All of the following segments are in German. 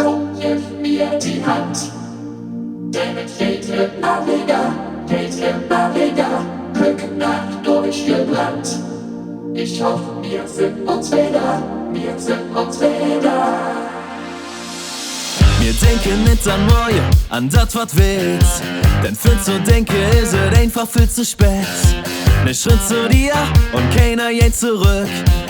Komm, gib mir die Hand, denn es geht immer Wigger, Rückennacht durchgebrannt. Ich hoffe, wir sind uns wieder. Wir denken nicht an morje, an dat wat willst. Denn für zu denke ist es einfach viel zu spät. Ne Schritt zu dir und keiner jeiht zurück.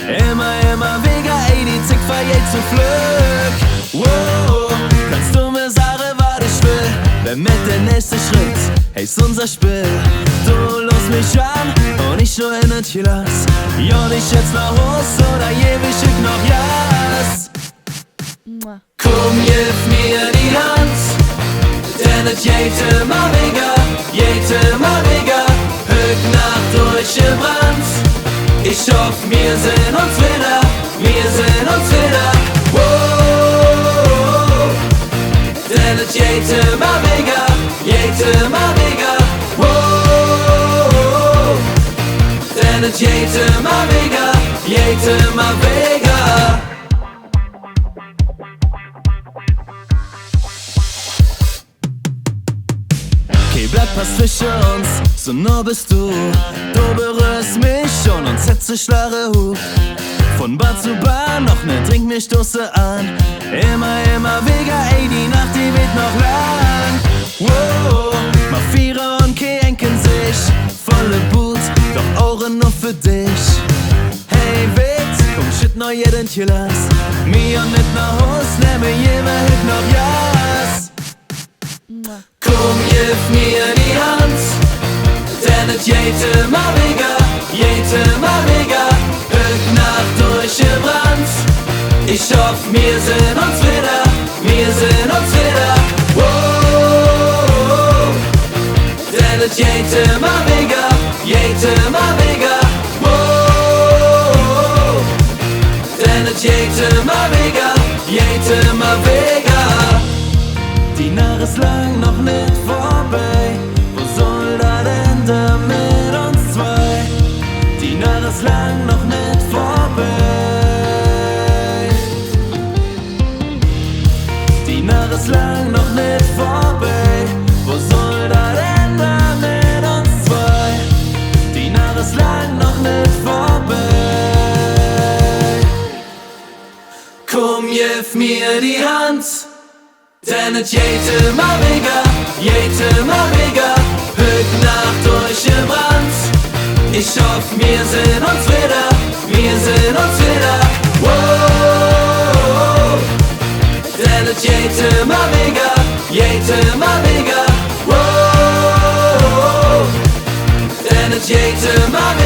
Immer Wigger, ey, die Zick verjeiht zu flöck. Wow, kannst du mir sagen, was ich will? Wer mit der nächste Schritt, heiß unser Spiel. Du lust mich an und ich nur in das Glas. Ja, ich jetzt nach Haus oder ewig ich noch Jas. Komm, gib mir die Hand, denn es jeiht immer Wigger, Rücknacht durchgebrannt. Ich hoff, wir sehen uns wieder. Wow, denn es jeiht immer Wigger, wow, denn es jeiht immer Wigger. Kei Blatt passt zwischen uns, so nur bist du. Du berührst mich und uns setzt sich klare Hut. Von Bahn zu Bahn, noch ne Trink mich stoße an. Immer Wigger, ey, die Nacht, die weht noch lang. Wow, mal Vierer und Kei enken sich. Volle Boot, doch Ohren nur für dich. Hey, Witz, komm, shit, noch jeden Glas. Mir und nicht nach Haus, nehme jemand hüt noch Jas. Komm, gib mir die Hand, denn es jeiht immer Wigger, Rücknacht durchgebrannt. Ich hoff, wir sehen uns wieder. Wow, denn es jeiht immer Wigger, wow, denn es jeiht immer Wigger. Die Nacht ist lang noch nicht vorbei. Wo soll das enden mit uns zwei? Die Nacht ist lang noch nicht vorbei. Die Nacht ist lang noch nicht vorbei. Wo soll das enden mit uns zwei? Die Nacht ist lang noch nicht vorbei. Komm, gib mir die Hand, denn es jeiht immer Wigger, Rücknacht durchgebrannt. Ich hoff, wir sehen uns wieder. Wow, denn es jeiht immer Wigger, wow, denn es jeiht immer Wigger.